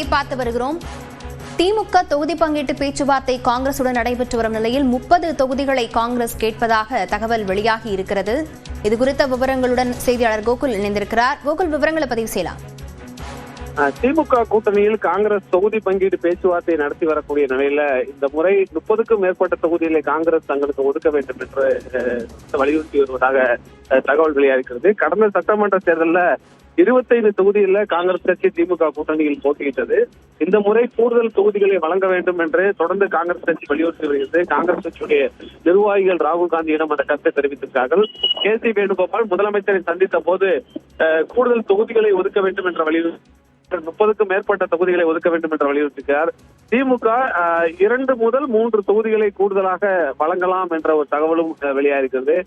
செய்தியை பார்த்து வருகிறோம். திமுக தொகுதி பங்கீட்டு பேச்சுவார்த்தை காங்கிரசுடன் நடைபெற்று வரும் நிலையில் 30 தொகுதிகளை காங்கிரஸ் கேட்பதாக தகவல் வெளியாகி இருக்கிறது. இது குறித்த விவரங்களுடன் செய்தியாளர் கோகுல் இணைந்திருக்கிறார். கோகுல், விவரங்களை பதிவு செய்யலாம். திமுக கூட்டணியில் காங்கிரஸ் தொகுதி பங்கீடு பேச்சுவார்த்தை நடத்தி வரக்கூடிய நிலையில இந்த முறை 30க்கும் மேற்பட்ட தொகுதிகளை காங்கிரஸ் தங்களுக்கு ஒதுக்க வேண்டும் என்று வலியுறுத்தி வருவதாக தகவல் வெளியாகிறது. கடந்த சட்டமன்ற தேர்தலில் 25 தொகுதிகளில் காங்கிரஸ் கட்சி திமுக கூட்டணியில் போட்டியிட்டது. இந்த முறை கூடுதல் தொகுதிகளை வழங்க வேண்டும் என்று தொடர்ந்து காங்கிரஸ் கட்சி வலியுறுத்தி வருகிறது. காங்கிரஸ் கட்சியுடைய நிர்வாகிகள் ராகுல் காந்தியிடம் அந்த கருத்தை தெரிவித்திருக்கிறார்கள். கே.சி. வேணுகோபால் முதலமைச்சரை சந்தித்த போது கூடுதல் தொகுதிகளை ஒதுக்க வேண்டும் என்ற வலியுறுத்தி 30க்கும் மேற்பட்ட தொகுதிகளை ஒதுக்க வேண்டும் என்று வலியுறுத்தினார். திமுக 2 முதல் 3 தொகுதிகளை கூடுதலாக வழங்கலாம் என்ற ஒரு தகவலும் வெளியாகிறது.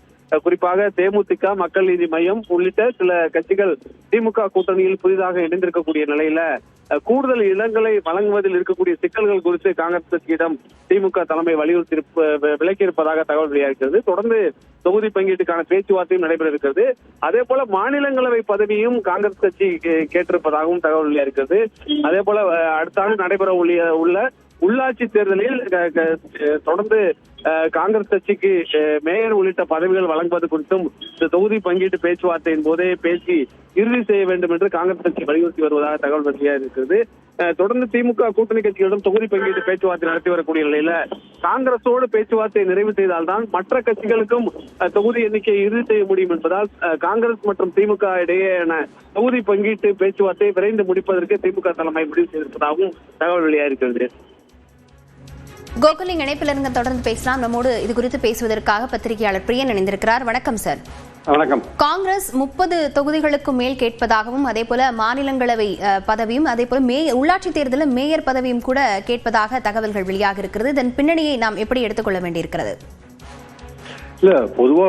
குறிப்பாக தேமுதிக, மக்கள் நீதி மய்யம் உள்ளிட்ட சில கட்சிகள் திமுக கூட்டணியில் புதிதாக இணைந்திருக்கக்கூடிய நிலையில கூடுதல் இடங்களை வழங்குவதில் இருக்கக்கூடிய சிக்கல்கள் குறித்து காங்கிரஸ் கட்சியிடம் திமுக தலைமை வலியுறுத்தி விளக்கியிருப்பதாக தகவல் வெளியாகிறது. தொடர்ந்து தொகுதி பங்கீட்டுக்கான பேச்சுவார்த்தையும் நடைபெற இருக்கிறது. அதே போல மாநிலங்களவை பதவியும் காங்கிரஸ் கட்சி கேட்டிருப்பதாகவும் தகவல் வெளியாகிறது. அதே போல அடுத்த ஆண்டு நடைபெற உள்ள உள்ளாட்சி தேர்தலில் தொடர்ந்து காங்கிரஸ் கட்சிக்கு மேயர் உள்ளிட்ட பதவிகள் வழங்குவது குறித்தும் இந்த தொகுதி பங்கீட்டு பேச்சுவார்த்தையின் போதே பேசி இறுதி செய்ய வேண்டும் என்று காங்கிரஸ் கட்சி வலியுறுத்தி வருவதாக தகவல் வெளியாக இருக்கிறது. தொடர்ந்து திமுக கூட்டணி கட்சிகளிடம் தொகுதி பங்கீட்டு பேச்சுவார்த்தை நடத்தி வரக்கூடிய நிலையில காங்கிரஸோடு பேச்சுவார்த்தை நிறைவு செய்தால்தான் மற்ற கட்சிகளுக்கும் தொகுதி எண்ணிக்கையை இறுதி செய்ய முடியும் என்பதால் காங்கிரஸ் மற்றும் திமுக இடையேயான தொகுதி பங்கீட்டு பேச்சுவார்த்தையை விரைந்து முடிப்பதற்கு திமுக தலைமை முடிவு செய்திருப்பதாகவும் தகவல் வெளியாக இருக்கிறது. கோகுலின் இணைப்பிலிருந்து தொடர்ந்து பேசலாம். நம்மோடு இது குறித்து பேசுவதற்காக பத்திரிகையாளர் பிரியன் இணைந்திருக்கிறார். வணக்கம் சார். வணக்கம். காங்கிரஸ் 30 தொகுதிகளுக்கு மேல் கேட்பதாகவும் அதே போல மாநிலங்களவை பதவியும் அதே போல உள்ளாட்சி தேர்தலில் மேயர் பதவியும் கூட கேட்பதாக தகவல்கள் வெளியாக இருக்கிறது. இதன் பின்னணியை நாம் எப்படி எடுத்துக்கொள்ள வேண்டியிருக்கிறது? இல்ல, பொதுவா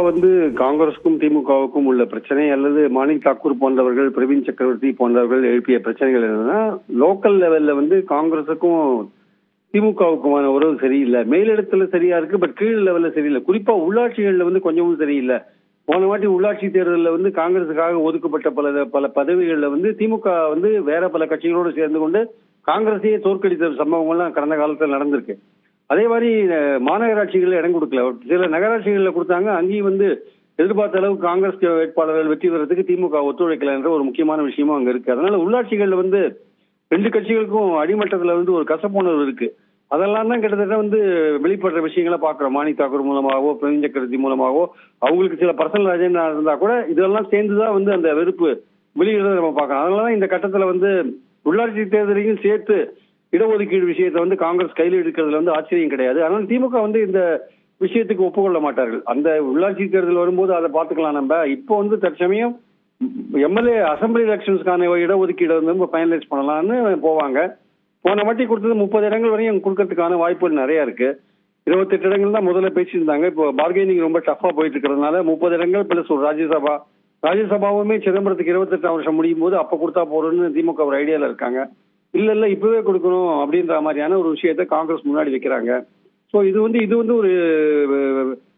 காங்கிரஸுக்கும் திமுகவுக்கும் உள்ள பிரச்சனை அல்லது மாணிக் தாக்கூர் போன்றவர்கள், பிரவீன் சக்கரவர்த்தி போன்றவர்கள் எழுப்பிய பிரச்சனைகள் என்னன்னா, லோக்கல் லெவல்ல காங்கிரஸுக்கும் திமுகவுக்குமான உறவு சரியில்லை. மேலிடத்துல சரியா இருக்கு, பட் கீழ் லெவல்ல சரியில்லை. குறிப்பா உள்ளாட்சிகள்ல கொஞ்சமும் சரியில்லை. போன வாட்டி உள்ளாட்சி தேர்தலில் காங்கிரஸுக்காக ஒதுக்கப்பட்ட பல பதவிகள்ல திமுக வேற பல கட்சிகளோடு சேர்ந்து கொண்டு காங்கிரஸையே தோற்கடித்த சம்பவங்கள்லாம் கடந்த காலத்தில் நடந்திருக்கு. அதே மாதிரி மாநகராட்சிகளில் இடம் கொடுக்கல, சில நகராட்சிகளில் கொடுத்தாங்க. அங்கேயும் எதிர்பார்த்த அளவு காங்கிரஸ் வேட்பாளர்கள் வெற்றி பெறதுக்கு திமுக ஒத்துழைக்கல என்ற ஒரு முக்கியமான விஷயமும் அங்க இருக்கு. அதனால உள்ளாட்சிகள்ல 2 கட்சிகளுக்கும் அடிமட்டத்துல ஒரு கசப்புணர்வு இருக்கு. அதெல்லாம் தான் கிட்டத்தட்ட வெளிப்படுற விஷயங்களை பாக்குறோம். மாணிக் தாக்கூர் மூலமாகவோ, பிரவீன் சக்கரவர்த்தி மூலமாகவோ, அவங்களுக்கு சில பர்சனல் அஜெண்டா இருந்தா கூட இதெல்லாம் சேர்ந்துதான் அந்த வெறுப்பு வெளியிடுறத நம்ம பார்க்கலாம். அதனாலதான் இந்த கட்டத்துல உள்ளாட்சி தேர்தலையும் சேர்த்து இடஒதுக்கீடு விஷயத்தை காங்கிரஸ் கையில் எடுக்கிறதுல ஆச்சரியம் கிடையாது. அதனால திமுக இந்த விஷயத்துக்கு ஒப்புக்கொள்ள மாட்டார்கள். அந்த உள்ளாட்சி தேர்தல் வரும்போது அதை பார்த்துக்கலாம். நம்ம இப்போ தற்சமயம் எம்எல்ஏ அசம்பிளி எலெக்ஷன்ஸ்க்கான இடஒதுக்கீடு ஃபைனலைஸ் பண்ணலாம்னு போவாங்க. போன வாட்டி கொடுத்தது 30 இடங்கள் வரையும் கொடுக்கறதுக்கான வாய்ப்புகள் நிறைய இருக்கு. 28 இடங்கள் தான் முதல்ல பேசியிருந்தாங்க. இப்போ பார்கெனிங் ரொம்ப டஃபா போயிட்டு இருக்கிறதுனால 30 இடங்கள் பிளஸ் ஒரு ராஜ்யசபாவுமே சிதம்பரத்துக்கு 28ஆம் வருஷம் முடியும் போது அப்ப கொடுத்தா போறோம்னு திமுக ஒரு ஐடியால இருக்காங்க. இல்ல இப்பவே கொடுக்கணும் அப்படின்ற மாதிரியான ஒரு விஷயத்த காங்கிரஸ் முன்னாடி வைக்கிறாங்க. ஸோ இது ஒரு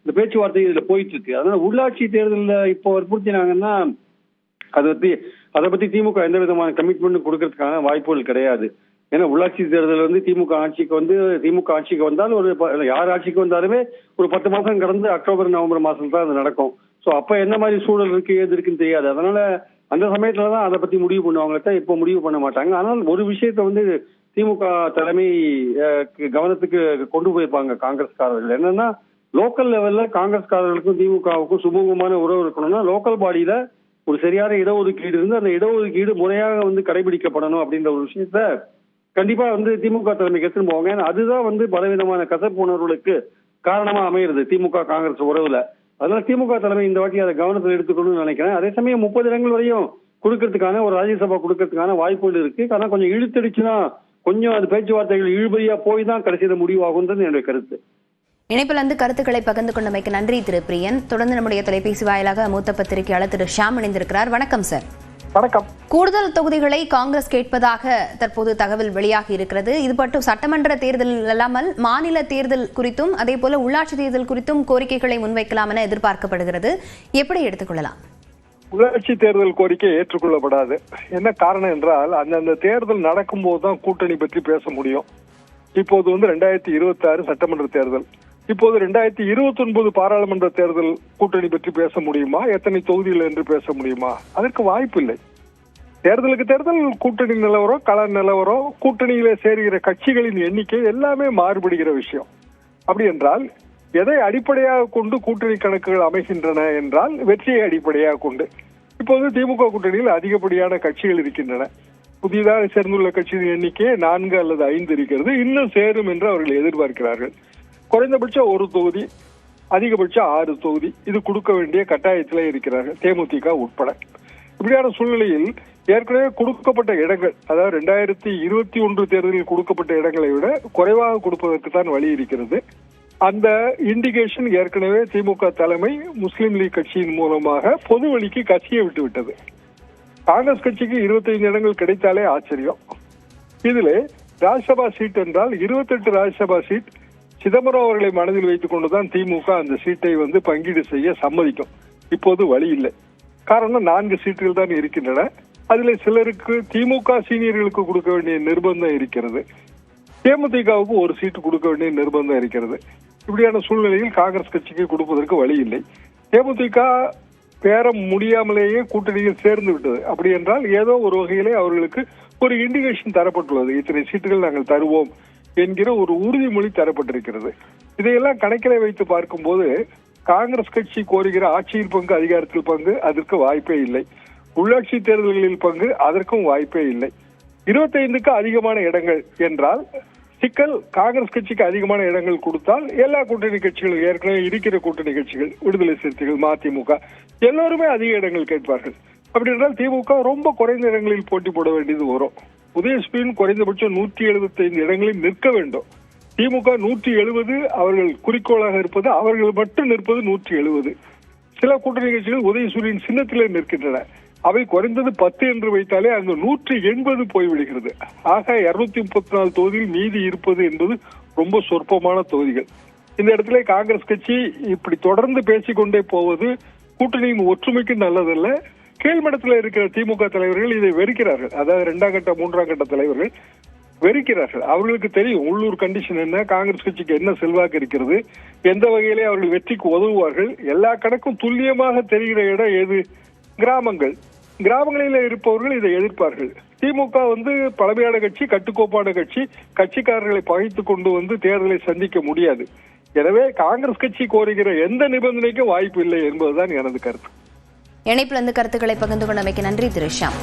இந்த பேச்சுவார்த்தை இதுல போயிட்டு இருக்கு. அதனால உள்ளாட்சி தேர்தலில் இப்போ வற்புறுத்தினாங்கன்னா அதை பத்தி திமுக எந்த விதமான கமிட்மெண்ட் கொடுக்கறதுக்கான வாய்ப்புகள் கிடையாது. ஏன்னா உள்ளாட்சி தேர்தல் திமுக ஆட்சிக்கு வந்தால் யார் ஆட்சிக்கு வந்தாலுமே ஒரு 10 மாசம் கடந்து அக்டோபர் நவம்பர் மாசம் தான் அது நடக்கும். ஸோ அப்ப என்ன மாதிரி சூழல் இருக்கு, ஏது இருக்குன்னு தெரியாது. அதனால அந்த சமயத்துலதான் அதை பத்தி முடிவு பண்ணுவாங்கள்ட்ட இப்போ முடிவு பண்ண மாட்டாங்க. ஆனால் ஒரு விஷயத்த திமுக தலைமை கவனத்துக்கு கொண்டு போயிருப்பாங்க காங்கிரஸ்காரர்கள். என்னன்னா, லோக்கல் லெவல்ல காங்கிரஸ்காரர்களுக்கும் திமுகவுக்கும் சுமூகமான உறவு இருக்கணும்னா லோக்கல் பாடியில ஒரு சரியான இடஒதுக்கீடு இருந்து அந்த இடஒதுக்கீடு முறையாக கடைபிடிக்கப்படணும் அப்படின்ற ஒரு விஷயத்த கண்டிப்பா திமுக தலைமைக்கு எடுத்துன்னு போவாங்க. ஏன்னா அதுதான் பலவிதமான கசப்பு உணர்வுகளுக்கு காரணமா அமைகிறது திமுக காங்கிரஸ் உறவுல. அதனால திமுக தலைமை இந்த வாட்டி அதை கவனத்தில் எடுத்துக்கணும்னு நினைக்கிறேன். அதே சமயம் 30 இடங்கள் வரையும் கொடுக்கறதுக்கான ஒரு ராஜ்யசபா கொடுக்கறதுக்கான வாய்ப்புகள் இருக்கு. ஆனா கொஞ்சம் இழுத்தடிச்சுன்னா கொஞ்சம் அது பேச்சுவார்த்தைகள் இழுபறியா போய் தான் கடைசியில முடிவாகுன்றது என்னுடைய கருத்து. இணைப்பிலிருந்து கருத்துக்களை பகிர்ந்து கொண்டமைக்கு நன்றி திரு பிரியன். தொடர்ந்து நம்முடைய தொலைபேசி வாயிலாக மூத்த பத்திரிகையாளர் திரு ஷாம் இணைந்திருக்கிறார். வணக்கம் சார். வணக்கம். கூடுதல் தொகுதிகளை காங்கிரஸ் கேட்பதாக தற்போது தகவல் வெளியாகி இருக்கிறது. இது மட்டும் சட்டமன்ற தேர்தல் இல்லாமல் மாநில தேர்தல் குறித்தும் அதே போல உள்ளாட்சி தேர்தல் குறித்தும் கோரிக்கைகளை முன்வைக்கலாம் என எதிர்பார்க்கப்படுகிறது. எப்படி எடுத்துக்கொள்ளலாம்? உள்ளாட்சி தேர்தல் கோரிக்கை ஏற்றுக்கொள்ளப்படாது. என்ன காரணம் என்றால், அந்தந்த தேர்தல் நடக்கும் போதுதான் கூட்டணி பற்றி பேச முடியும். இப்போது 2026 சட்டமன்ற தேர்தல், இப்போது 2029 பாராளுமன்ற தேர்தல் கூட்டணி பற்றி பேச முடியுமா? எத்தனை தொகுதிகள் என்று பேச முடியுமா? அதற்கு வாய்ப்பு இல்லை. தேர்தலுக்கு தேர்தல் கூட்டணி நிலவரம், கள நிலவரம், கூட்டணியிலே சேர்கிற கட்சிகளின் எண்ணிக்கை எல்லாமே மாறுபடுகிற விஷயம். அப்படி என்றால் எதை அடிப்படையாக கொண்டு கூட்டணி கணக்குகள் அமைகின்றன என்றால் வெற்றியை அடிப்படையாக கொண்டு. இப்போது திமுக கூட்டணியில் அதிகப்படியான கட்சிகள் இருக்கின்றன. புதிதாக சேர்ந்துள்ள கட்சியின் எண்ணிக்கை 4 அல்லது 5 இருக்கிறது. இன்னும் சேரும் என்று அவர்கள் எதிர்பார்க்கிறார்கள். குறைந்தபட்சம் 1 தொகுதி, அதிகபட்சம் 6 தொகுதி இது கொடுக்க வேண்டிய கட்டாயத்திலே இருக்கிறார்கள், தேமுதிக உட்பட. இப்படியான சூழ்நிலையில் ஏற்கனவே கொடுக்கப்பட்ட இடங்கள், அதாவது 2021 தேர்தலில் கொடுக்கப்பட்ட இடங்களை விட குறைவாக கொடுப்பதற்கு தான் வழி இருக்கிறது. அந்த இண்டிகேஷன் ஏற்கனவே திமுக தலைமை முஸ்லீம் லீக் கட்சியின் மூலமாக பொது வழிக்கு கட்சியை விட்டு விட்டது. காங்கிரஸ் கட்சிக்கு 25 இடங்கள் கிடைத்தாலே ஆச்சரியம். இதிலே ராஜ்யசபா சீட் என்றால் 28 ராஜ்யசபா சீட் சிதம்பரம் அவர்களை மனதில் வைத்துக் கொண்டுதான் திமுக அந்த சீட்டை பங்கீடு செய்ய சம்மதிக்கும். இப்போது வழி இல்லை. காரணம் 4 சீட்டுகள் தான் இருக்கின்றன. அதிலே சிலருக்கு திமுக சீனியர்களுக்கு கொடுக்க வேண்டிய நிர்பந்தம் இருக்கிறது. தேமுதிகவுக்கு 1 சீட்டு கொடுக்க வேண்டிய நிர்பந்தம் இருக்கிறது. இப்படியான சூழ்நிலையில் காங்கிரஸ் கட்சிக்கு கொடுப்பதற்கு வழி இல்லை. தேமுதிக பேரம் முடியாமலேயே கூட்டணியில் சேர்ந்து விட்டது. அப்படி என்றால் ஏதோ ஒரு வகையிலே அவர்களுக்கு ஒரு இண்டிகேஷன் தரப்பட்டுள்ளது. இத்தனை சீட்டுகள் நாங்கள் தருவோம் என்கிற ஒரு உறுதிமொழி தரப்பட்டிருக்கிறது. இதையெல்லாம் கணக்கிலே வைத்து பார்க்கும்போது காங்கிரஸ் கட்சி கோருகிற ஆட்சியில் பங்கு, அதிகாரத்தில் பங்கு அதற்கு வாய்ப்பே இல்லை. உள்ளாட்சி தேர்தல்களில் பங்கு அதற்கும் வாய்ப்பே இல்லை. 25க்கு அதிகமான இடங்கள் என்றால் சிக்கல். காங்கிரஸ் கட்சிக்கு அதிகமான இடங்கள் கொடுத்தால் எல்லா கூட்டணி கட்சிகளும், ஏற்கனவே இருக்கிற கூட்டணி கட்சிகள், விடுதலை சிறுத்தைகள், மதிமுக எல்லோருமே அதிக இடங்கள் கேட்பார்கள். அப்படி என்றால் திமுக ரொம்ப குறைந்த இடங்களில் போட்டி போட வேண்டியது வரும். உதயசூரியன் குறைந்தபட்சம் 175 இடங்களில் நிற்க வேண்டும். திமுக 170 அவர்கள் குறிக்கோளாக இருப்பது, அவர்கள் மட்டும் நிற்பது 170. சில கூட்டணி கட்சிகள் உதயசூரியன் சின்னத்திலே நிற்கின்றன. அவை குறைந்தது 10 என்று வைத்தாலே அங்கு 180 போய்விடுகிறது. ஆக 234 தொகுதியில் மீதி இருப்பது என்பது ரொம்ப சொற்பமான தொகுதிகள். இந்த இடத்துல காங்கிரஸ் கட்சி இப்படி தொடர்ந்து பேசிக்கொண்டே போவது கூட்டணியின் ஒற்றுமைக்கு நல்லதல்ல. கீழ்மட்டத்தில் இருக்கிற திமுக தலைவர்கள் இதை வெறுக்கிறார்கள். அதாவது 2ஆம் கட்ட 3ஆம் கட்ட தலைவர்கள் வெறுக்கிறார்கள். அவர்களுக்கு தெரியும் உள்ளூர் கண்டிஷன் என்ன, காங்கிரஸ் கட்சிக்கு என்ன செல்வாக்கு இருக்கிறது, எந்த வகையிலே அவர்கள் வெற்றிக்கு உதவுவார்கள். எல்லா கணக்கும் துல்லியமாக தெரிகிற இடம் எது? கிராமங்கள். கிராமங்களில் இருப்பவர்கள் இதை எதிர்ப்பார்கள். திமுக பழமையான கட்சி, கட்டுக்கோப்பான கட்சி, கட்சிக்காரர்களை பகைத்துக் கொண்டு தேர்தலை சந்திக்க முடியாது. எனவே காங்கிரஸ் கட்சி கோருகிற எந்த நிபந்தனைக்கும் வாய்ப்பு இல்லை என்பதுதான் எனது கருத்து. இணைப்பிலிருந்து கருத்துக்களை பகிர்ந்து கொண்டமைக்கு நன்றி திரு ஷியாம்.